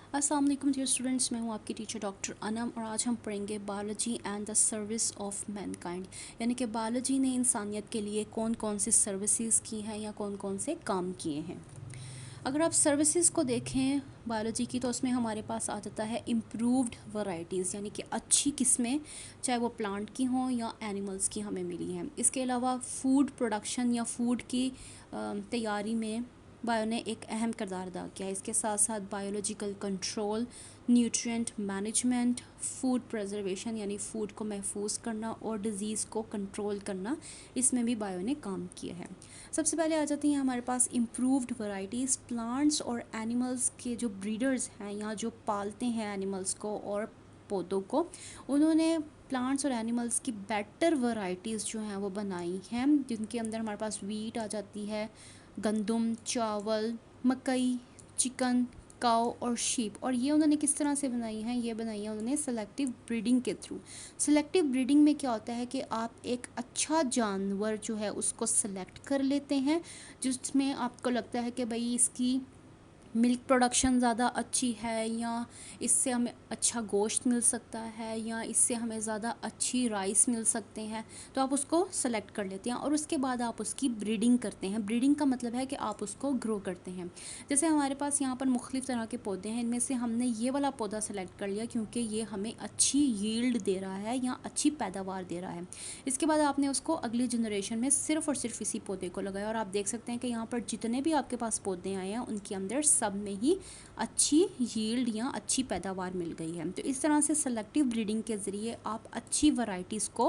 अस्सलाम वालेकुम dear students, मैं हूं आपकी टीचर डॉक्टर अनम और आज हम पढ़ेंगे biology and the service of Mankind. यानी कि बायोलॉजी ने इंसानियत के लिए कौन कौन सी सर्विसेज की हैं या कौन कौन से काम किए हैं। अगर आप सर्विसेज को देखें बायोलॉजी की तो उसमें हमारे पास आ जाता है इम्प्रूव्ड वैरायटीज़, यानी कि अच्छी किस्में, चाहे वो प्लांट की हों या एनिमल्स की हमें मिली हैं। इसके अलावा फूड प्रोडक्शन या फूड की तैयारी में बायो ने एक अहम किरदार अदा किया है। इसके साथ साथ biological control, nutrient management, food preservation यानी फूड को महफूज करना और डिज़ीज़ को कंट्रोल करना, इसमें भी बायो ने काम किया है। सबसे पहले आ जाती हैं हमारे पास इम्प्रूव्ड वैरायटीज़। प्लांट्स और एनिमल्स के जो ब्रीडर्स हैं या जो पालते हैं एनिमल्स को और पौधों को, उन्होंने प्लांट्स और एनिमल्स की बेटर वैरायटीज़ जो हैं वो बनाई हैं, जिनके अंदर हमारे पास वीट आ जाती है, गंदम, चावल, मकई, चिकन, काऊ और शीप। और ये उन्होंने किस तरह से बनाई हैं? ये बनाई है उन्होंने सेलेक्टिव ब्रीडिंग के थ्रू। सेलेक्टिव ब्रीडिंग में क्या होता है कि आप एक अच्छा जानवर जो है उसको सेलेक्ट कर लेते हैं, जिसमें आपको लगता है कि भाई इसकी मिल्क प्रोडक्शन ज़्यादा अच्छी है, या इससे हमें अच्छा गोश्त मिल सकता है, या इससे हमें ज़्यादा अच्छी राइस मिल सकते हैं, तो आप उसको सेलेक्ट कर लेते हैं और उसके बाद आप उसकी ब्रीडिंग करते हैं। ब्रीडिंग का मतलब है कि आप उसको ग्रो करते हैं। जैसे हमारे पास यहाँ पर मुख्तलिफ़ तरह के पौधे हैं, इनमें से हमने ये वाला पौधा सेलेक्ट कर लिया क्योंकि ये हमें अच्छी यील्ड दे रहा है या अच्छी पैदावार दे रहा है। इसके बाद आपने उसको अगली जनरेशन में सिर्फ़ और सिर्फ इसी पौधे को लगाया और आप देख सकते हैं कि यहाँ पर जितने भी आपके पास पौधे आए हैं उनके अंदर सब में ही अच्छी यील्ड या अच्छी पैदावार मिल गई है। तो इस तरह से सेलेक्टिव ब्रीडिंग के ज़रिए आप अच्छी वैरायटीज़ को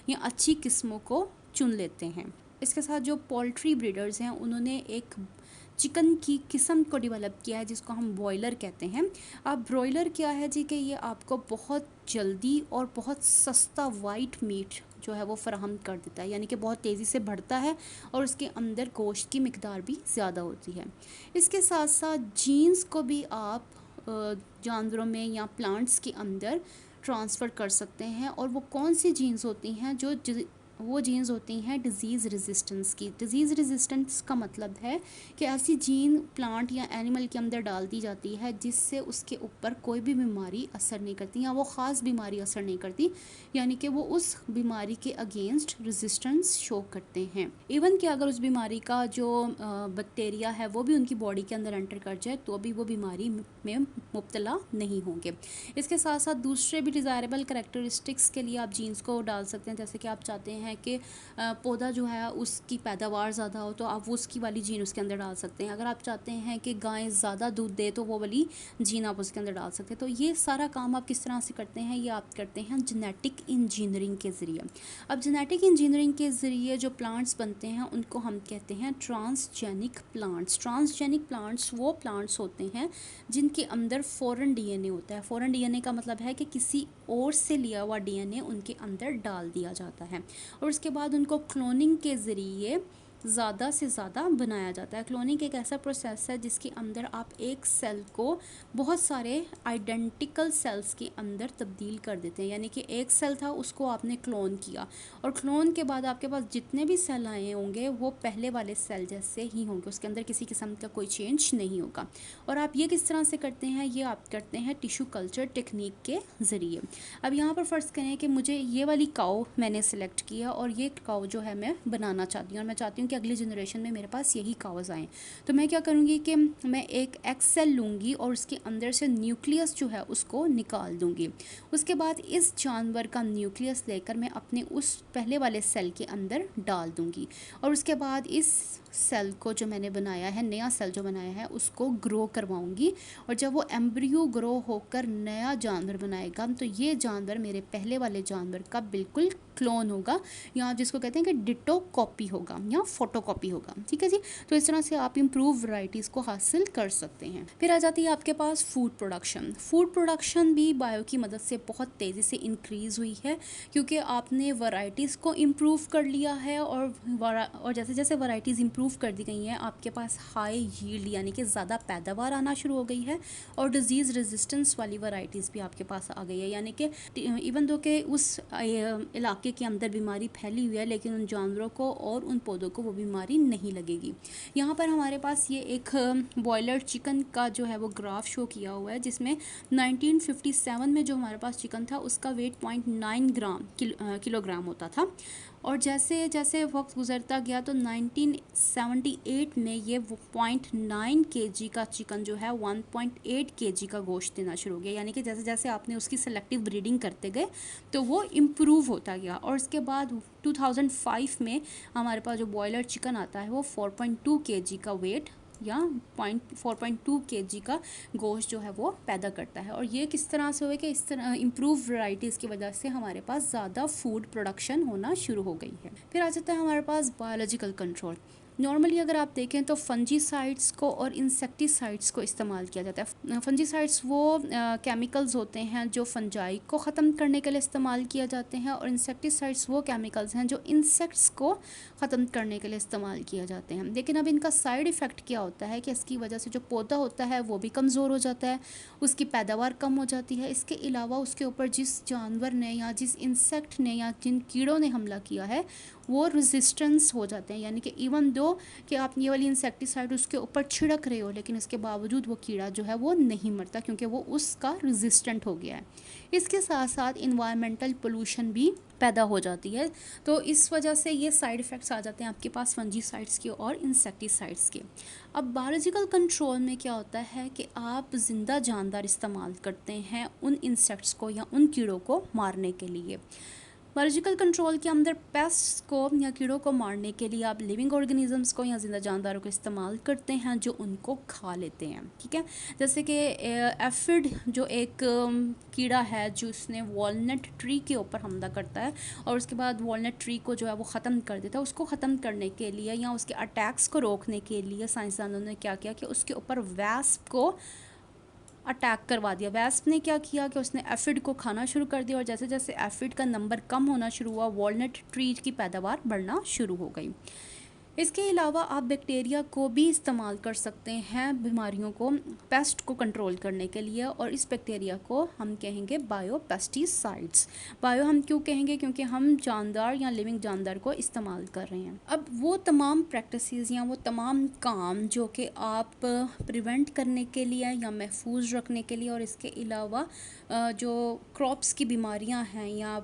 या अच्छी किस्मों को चुन लेते हैं। इसके साथ जो पोल्ट्री ब्रीडर्स हैं उन्होंने एक चिकन की किस्म को डेवलप किया है जिसको हम ब्रॉयलर कहते हैं। अब ब्रॉयलर क्या है जी कि ये आपको बहुत जल्दी और बहुत सस्ता वाइट मीट जो है वो फ़राहम कर देता है, यानी कि बहुत तेज़ी से बढ़ता है और उसके अंदर गोश्त की मिकदार भी ज़्यादा होती है। इसके साथ साथ जीन्स को भी आप जानवरों में या प्लांट्स के अंदर ट्रांसफ़र कर सकते हैं, और वो कौन सी जीन्स होती हैं वो जीन्स होती हैं डिज़ीज़ रेजिस्टेंस की। डिज़ीज़ रेजिस्टेंस का मतलब है कि ऐसी जीन प्लांट या एनिमल के अंदर डाल दी जाती है जिससे उसके ऊपर कोई भी बीमारी असर नहीं करती या वो ख़ास बीमारी असर नहीं करती, यानी कि वो उस बीमारी के अगेंस्ट रेजिस्टेंस शो करते हैं। इवन कि अगर उस बीमारी का जो बैक्टीरिया है वो भी उनकी बॉडी के अंदर एंटर कर जाए तो भी वो बीमारी में मुब्तला नहीं होंगे। इसके साथ साथ दूसरे भी डिज़ायरेबल करैक्टरिस्टिक्स के लिए आप जीन्स को डाल सकते हैं। जैसे कि आप चाहते हैं कि पौधा जो है उसकी पैदावार ज़्यादा हो तो आप उसकी वाली जीन उसके अंदर डाल सकते हैं। अगर आप चाहते हैं कि गाय ज़्यादा दूध दे तो वो वाली जीन आप उसके अंदर डाल सकते हैं। तो ये सारा काम आप किस तरह से करते हैं? ये आप करते हैं जेनेटिक इंजीनियरिंग के ज़रिए। अब जेनेटिक इंजीनियरिंग के ज़रिए जो प्लांट्स बनते हैं उनको हम कहते हैं ट्रांसजेनिक प्लांट्स। ट्रांसजेनिक प्लांट्स वो प्लांट्स होते हैं जिनके अंदर फ़ॉरेन डीएनए होता है। फ़ॉरेन डीएनए का मतलब है कि किसी और से लिया हुआ डीएनए उनके अंदर डाल दिया जाता है और उसके बाद उनको क्लोनिंग के ज़रिए ज़्यादा से ज़्यादा बनाया जाता है। क्लोनिंग एक ऐसा प्रोसेस है जिसके अंदर आप एक सेल को बहुत सारे आइडेंटिकल सेल्स के अंदर तब्दील कर देते हैं, यानी कि एक सेल था उसको आपने क्लोन किया और क्लोन के बाद आपके पास जितने भी सेल आए होंगे वो पहले वाले सेल जैसे ही होंगे, उसके अंदर किसी किस्म का कोई चेंज नहीं होगा। और आप ये किस तरह से करते हैं? ये आप करते हैं टिश्यू कल्चर टेक्निक के ज़रिए। अब यहाँ पर फ़र्ज़ करें कि मुझे ये वाली काऊ मैंने सेलेक्ट किया और ये काऊ जो है मैं बनाना चाहती हूँ और मैं चाहती हूँ कि अगली जनरेशन में मेरे पास यही काउज़ आएँ। तो मैं क्या करूँगी कि मैं एक एग सेल लूँगी और उसके अंदर से न्यूक्लियस जो है उसको निकाल दूँगी। उसके बाद इस जानवर का न्यूक्लियस लेकर मैं अपने उस पहले वाले सेल के अंदर डाल दूँगी और उसके बाद इस सेल को जो मैंने बनाया है, नया सेल जो बनाया है, उसको ग्रो करवाऊँगी और जब वो एम्ब्रियो ग्रो होकर नया जानवर बनाएगा तो ये जानवर मेरे पहले वाले जानवर का बिल्कुल क्लोन होगा, या जिसको कहते हैं कि डिटो कॉपी होगा या फोटो कॉपी होगा। ठीक है जी। तो इस तरह से आप इम्प्रूव वैरायटीज़ को हासिल कर सकते हैं। फिर आ जाती है आपके पास फूड प्रोडक्शन। फूड प्रोडक्शन भी बायो की मदद से बहुत तेज़ी से इंक्रीज़ हुई है क्योंकि आपने वैरायटीज़ को इम्प्रूव कर लिया है और जैसे जैसे वैरायटीज़ इम्प्रूव कर दी गई हैं आपके पास हाई यील्ड यानी कि ज़्यादा पैदावार आना शुरू हो गई है और डिज़ीज़ रेजिस्टेंस वाली वैरायटीज़ भी आपके पास आ गई है। यानी कि इवन दो के उस इलाके पौधे के अंदर बीमारी फैली हुई है लेकिन उन जानवरों को और उन पौधों को वो बीमारी नहीं लगेगी। यहाँ पर हमारे पास ये एक बॉयलर चिकन का जो है वो ग्राफ शो किया हुआ है, जिसमें 1957 में जो हमारे पास चिकन था उसका वेट 0.9 किलोग्राम होता था, और जैसे जैसे वक्त गुजरता गया तो 1978 में ये 0.9 केजी का चिकन जो है 1.8 केजी का गोश्त देना शुरू हो गया। यानी कि जैसे जैसे आपने उसकी सेलेक्टिव ब्रीडिंग करते गए तो वो इम्प्रूव होता गया, और उसके बाद 2005 में हमारे पास जो बॉयलर चिकन आता है वो 4.2 केजी का वेट या 4.2 केजी का गोश्त जो है वो पैदा करता है। और ये किस तरह से हुआ कि इस तरह इम्प्रूव वैरायटीज़ की वजह से हमारे पास ज़्यादा फूड प्रोडक्शन होना शुरू हो गई है। फिर आ जाता है हमारे पास बायोलॉजिकल कंट्रोल। नॉर्मली अगर आप देखें तो फंजीसाइड्स को और इंसेक्टिसाइड्स को इस्तेमाल किया जाता है। फंजीसाइड्स वो केमिकल्स होते हैं जो फंजाई को ख़त्म करने के लिए इस्तेमाल किया जाते हैं, और इंसेक्टिसाइड्स वो केमिकल्स हैं जो इंसेक्ट्स को ख़त्म करने के लिए इस्तेमाल किया जाते हैं। लेकिन अब इनका साइड इफ़ेक्ट क्या होता है कि इसकी वजह से जो पौधा होता है वो भी कमज़ोर हो जाता है, उसकी पैदावार कम हो जाती है। इसके अलावा उसके ऊपर जिस जानवर ने या जिस इंसेक्ट ने या जिन कीड़ों ने हमला किया है वो रेजिस्टेंस हो जाते हैं। यानी कि इवन दो कि आप ये वाली इंसेक्टिसाइड उसके ऊपर छिड़क रहे हो लेकिन उसके बावजूद वो कीड़ा जो है वो नहीं मरता, क्योंकि वो उसका रेजिस्टेंट हो गया है। इसके साथ साथ इन्वायरमेंटल पोल्यूशन भी पैदा हो जाती है। तो इस वजह से ये साइड इफ़ेक्ट्स आ जाते हैं आपके पास फंजीसाइड्स के और इंसेक्टिसाइड्स के। अब बायोलॉजिकल कंट्रोल में क्या होता है कि आप ज़िंदा जानदार इस्तेमाल करते हैं उन इंसेक्ट्स को या उन कीड़ों को मारने के लिए। बायोलॉजिकल कंट्रोल के अंदर पेस्ट्स को या कीड़ों को मारने के लिए आप लिविंग ऑर्गेनिजम्स को या जिंदा जानदारों को इस्तेमाल करते हैं जो उनको खा लेते हैं। ठीक है, जैसे कि एफिड जो एक कीड़ा है जो उसने वॉलनट ट्री के ऊपर हमला करता है और उसके बाद वॉलनट ट्री को जो है वो ख़त्म कर देता है। उसको ख़त्म करने के लिए या उसके अटैक्स को रोकने के लिए साइंसदानों ने क्या किया कि उसके ऊपर वैस्प को अटैक करवा दिया। वैस्प ने क्या किया कि उसने एफिड को खाना शुरू कर दिया, और जैसे जैसे एफिड का नंबर कम होना शुरू हुआ वॉलनट ट्री की पैदावार बढ़ना शुरू हो गई। इसके अलावा आप बैक्टीरिया को भी इस्तेमाल कर सकते हैं बीमारियों को पेस्ट को कंट्रोल करने के लिए, और इस बैक्टीरिया को हम कहेंगे बायो पेस्टिसाइड्स। बायो हम क्यों कहेंगे? क्योंकि हम जानदार या लिविंग जानदार को इस्तेमाल कर रहे हैं। अब वो तमाम प्रैक्टिसेस या वो तमाम काम जो कि आप प्रिवेंट करने के लिए या महफूज रखने के लिए, और इसके अलावा जो क्रॉप्स की बीमारियां हैं या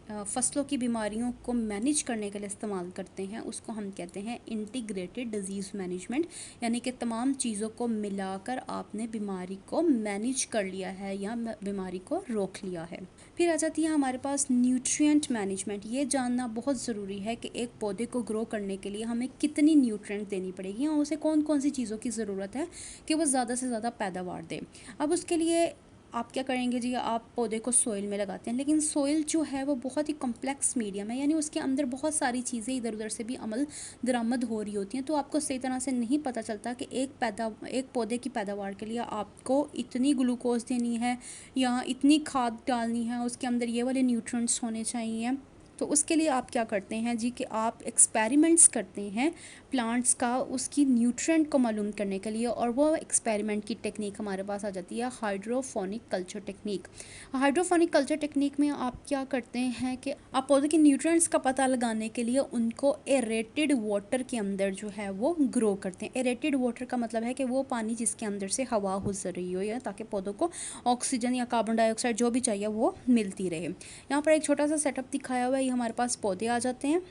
फसलों की बीमारियों को मैनेज करने के लिए इस्तेमाल करते हैं, उसको हम कहते हैं इंटीग्रेटेड डिजीज़ मैनेजमेंट। यानी कि तमाम चीज़ों को मिलाकर आपने बीमारी को मैनेज कर लिया है या बीमारी को रोक लिया है। फिर आ जाती है हमारे पास न्यूट्रिएंट मैनेजमेंट। ये जानना बहुत ज़रूरी है कि एक पौधे को ग्रो करने के लिए हमें कितनी न्यूट्रिएंट देनी पड़ेगी या उसे कौन कौन सी चीज़ों की ज़रूरत है कि वो ज़्यादा से ज़्यादा पैदावार दे। अब उसके लिए आप क्या करेंगे जी? आप पौधे को सोइल में लगाते हैं, लेकिन सोइल जो है वो बहुत ही कॉम्प्लेक्स मीडियम है, यानी उसके अंदर बहुत सारी चीज़ें इधर उधर से भी अमल दरामद हो रही होती हैं। तो आपको सही तरह से नहीं पता चलता कि एक पौधे की पैदावार के लिए आपको इतनी ग्लूकोज देनी है या इतनी खाद डालनी है, उसके अंदर ये वाले न्यूट्रिएंट्स होने चाहिए। तो उसके लिए आप क्या करते हैं जी कि आप एक्सपेरिमेंट्स करते हैं प्लांट्स का उसकी न्यूट्रिएंट को मालूम करने के लिए, और वो एक्सपेरिमेंट की टेक्निक हमारे पास आ जाती है hydroponic culture technique. Hydroponic culture technique में आप क्या करते हैं कि आप पौधे के न्यूट्रिएंट्स का पता लगाने के लिए उनको एरेटेड वाटर के अंदर जो है वो ग्रो करते हैं। एरेटेड वाटर का मतलब है कि वो पानी जिसके अंदर से हवा गुजर रही हो, या ताकि पौधों को ऑक्सीजन या कार्बन डाइऑक्साइड जो भी चाहिए वो मिलती रहे। यहाँ पर एक छोटा सा सेटअप दिखाया हुआ है। ये हमारे पास पौधे आ जाते हैं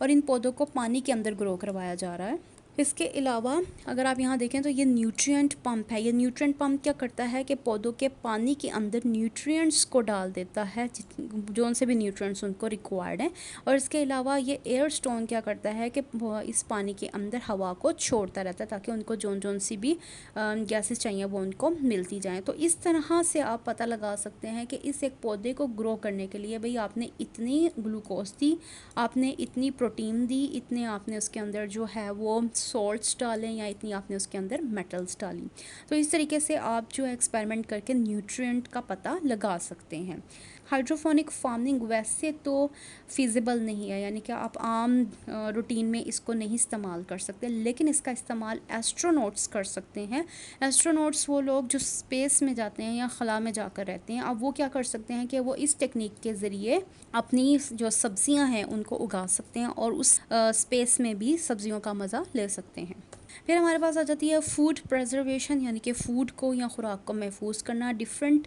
और इन पौधों को पानी के अंदर ग्रो करवाया जा रहा है। इसके अलावा अगर आप यहाँ देखें तो ये न्यूट्रिएंट पंप है। ये न्यूट्रिएंट पंप क्या करता है कि पौधों के पानी के अंदर न्यूट्रिएंट्स को डाल देता है, जो उनसे भी न्यूट्रिएंट्स उनको रिक्वायर्ड हैं। और इसके अलावा ये एयर स्टोन क्या करता है कि इस पानी के अंदर हवा को छोड़ता रहता है ताकि उनको जोन सी भी गैसेस चाहिए वो उनको मिलती जाएँ। तो इस तरह से आप पता लगा सकते हैं कि इस एक पौधे को ग्रो करने के लिए भाई आपने इतनी ग्लूकोज दी, आपने इतनी प्रोटीन दी, इतने आपने उसके अंदर जो है वो सॉल्ट्स डालें, या इतनी आपने उसके अंदर मेटल्स डाली। तो इस तरीके से आप जो है एक्सपेरिमेंट करके न्यूट्रिएंट का पता लगा सकते हैं। हाइड्रोपोनिक फार्मिंग वैसे तो फिजिबल नहीं है, यानी कि आप आम रूटीन में इसको नहीं इस्तेमाल कर सकते, लेकिन इसका इस्तेमाल एस्ट्रोनॉट्स कर सकते हैं। एस्ट्रोनॉट्स वो लोग जो स्पेस में जाते हैं या खला में जाकर रहते हैं, अब वो क्या कर सकते हैं कि वो इस टेक्निक के ज़रिए अपनी जो सब्जियां हैं उनको उगा सकते हैं और उस स्पेस में भी सब्जियों का मज़ा ले सकते हैं। फिर हमारे पास आ जाती है फूड प्रिजर्वेशन, यानी कि फ़ूड को या खुराक को महफूज करना। डिफरेंट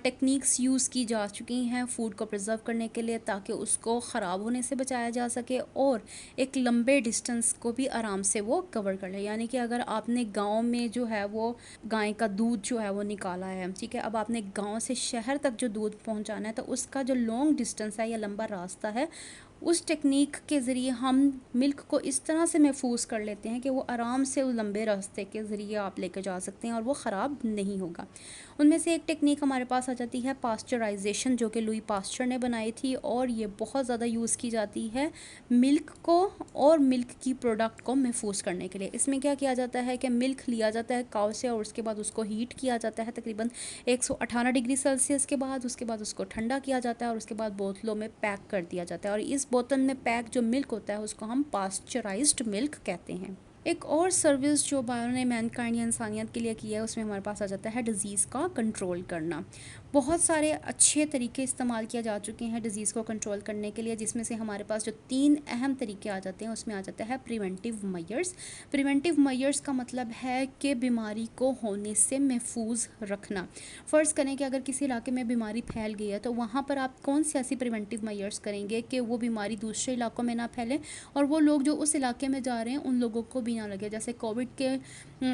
टेक्निक्स यूज़ की जा चुकी हैं फ़ूड को प्रिजर्व करने के लिए, ताकि उसको ख़राब होने से बचाया जा सके और एक लंबे डिस्टेंस को भी आराम से वो कवर कर ले। यानी कि अगर आपने गांव में जो है वो गाय का दूध जो है वो निकाला है, ठीक है, अब आपने गांव से शहर तक जो दूध पहुंचाना है, तो उसका जो लॉन्ग डिस्टेंस है या लंबा रास्ता है, उस टेक्निक के ज़रिए हम मिल्क को इस तरह से महफूज कर लेते हैं कि वो आराम से उस लंबे रास्ते के ज़रिए आप लेकर जा सकते हैं और वो ख़राब नहीं होगा। उनमें से एक टेक्निक हमारे पास आ जाती है पास्चराइजेशन, जो कि लुई पास्चर ने बनाई थी, और ये बहुत ज़्यादा यूज़ की जाती है मिल्क को और मिल्क की प्रोडक्ट को महफूज करने के लिए। इसमें क्या किया जाता है कि मिल्क लिया जाता है काऊ से और उसके बाद उसको हीट किया जाता है तकरीबन 118 डिग्री सेल्सियस के बाद। उसके बाद उसको ठंडा किया जाता है और उसके बाद बोतलों में पैक कर दिया जाता है, और इस बोतल में पैक जो मिल्क होता है उसको हम पास्चराइज्ड मिल्क कहते हैं। एक और सर्विस जो बायो ने मैनकाइंड या इंसानियत के लिए किया है, उसमें हमारे पास आ जाता है डिज़ीज़ का कंट्रोल करना। बहुत सारे अच्छे तरीके इस्तेमाल किए जा चुके हैं डिज़ीज़ को कंट्रोल करने के लिए, जिसमें से हमारे पास जो 3 अहम तरीके आ जाते हैं उसमें आ जाता है प्रिवेंटिव मेजर्स। प्रिवेंटिव मेजर्स का मतलब है कि बीमारी को होने से महफूज रखना। फ़र्ज़ करें कि अगर किसी इलाके में बीमारी फैल गई है, तो वहाँ पर आप कौन सी ऐसी प्रिवेंटिव मेजर्स करेंगे कि वो बीमारी दूसरे इलाकों में ना फैले और वो लोग जो उस इलाके में जा रहे हैं उन लोगों को भी ना लगे। जैसे कोविड के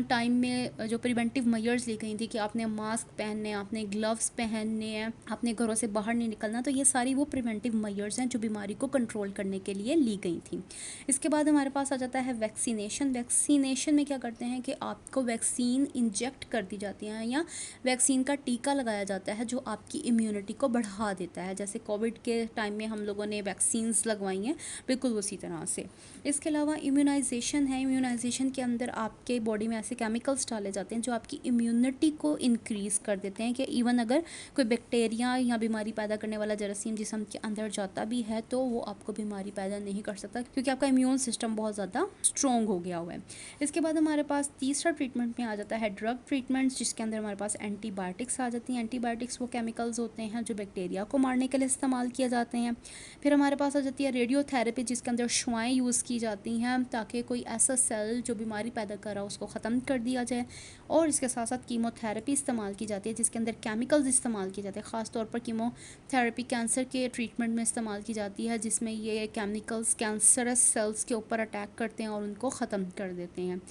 टाइम में जो प्रिवेंटिव मेजर्स ली गई थी कि आपने मास्क पहनने, आपने ग्लव्स पहनने हैं, आपने घरों से बाहर नहीं निकलना, तो ये सारी वो प्रिवेंटिव मेजर्स हैं जो बीमारी को कंट्रोल करने के लिए ली गई थी। इसके बाद हमारे पास आ जाता है वैक्सीनेशन। वैक्सीनेशन में क्या करते हैं कि आपको वैक्सीन इंजेक्ट कर दी जाती है या वैक्सीन का टीका लगाया जाता है जो आपकी इम्यूनिटी को बढ़ा देता है। जैसे कोविड के टाइम में हम लोगों ने वैक्सीन्स लगवाई हैं, बिल्कुल उसी तरह से। इसके अलावा इम्यूनाइजेशन है। इम्यूनाइजेशन के अंदर आपके बॉडी में ऐसे केमिकल्स डाले जाते हैं जो आपकी इम्यूनिटी को इंक्रीज़ कर देते हैं कि इवन अगर कोई बैक्टीरिया या बीमारी पैदा करने वाला जरासीम जिस्म के अंदर जाता भी है तो वो आपको बीमारी पैदा नहीं कर सकता, क्योंकि आपका इम्यून सिस्टम बहुत ज़्यादा स्ट्रॉन्ग हो गया हुआ है। इसके बाद हमारे पास तीसरा ट्रीटमेंट में आ जाता है ड्रग ट्रीटमेंट्स, जिसके अंदर हमारे पास एंटीबायोटिक्स आ जाती हैं। एंटीबायोटिक्स वो केमिकल्स होते हैं जो बैक्टीरिया को मारने के लिए इस्तेमाल किए जाते हैं। फिर हमारे पास आ जाती है रेडियोथेरेपी, जिसके अंदर शुआएँ यूज़ की जाती हैं ताकि कोई ऐसा सेल जो बीमारी पैदा कर रहा है उसको ख़त्म कर दिया जाए। और इसके साथ साथ कीमोथेरेपी इस्तेमाल की जाती है, जिसके अंदर केमिकल्स इस्तेमाल किए जाते हैं। ख़ास तौर पर कीमोथेरेपी कैंसर के ट्रीटमेंट में इस्तेमाल की जाती है, जिसमें ये केमिकल्स कैंसरस सेल्स के ऊपर अटैक करते हैं और उनको ख़त्म कर देते हैं।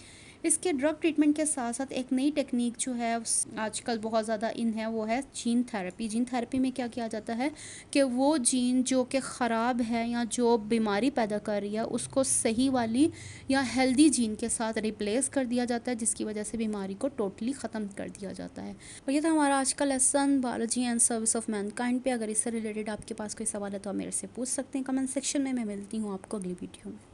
इसके ड्रग ट्रीटमेंट के साथ साथ एक नई टेक्निक जो है आजकल बहुत ज़्यादा इन है, वो है जीन थेरेपी। जीन थेरेपी में क्या किया जाता है कि वो जीन जो कि ख़राब है या जो बीमारी पैदा कर रही है उसको सही वाली या हेल्दी जीन के साथ रिप्लेस कर दिया जाता है, जिसकी वजह से बीमारी को टोटली ख़त्म कर दिया जाता है। और ये था हमारा आज का lesson biology and service of Mankind पे। अगर इससे रिलेटेड आपके पास कोई सवाल है तो आप मेरे से पूछ सकते हैं कमेंट सेक्शन में। मैं मिलती हूँ आपको अगली वीडियो में।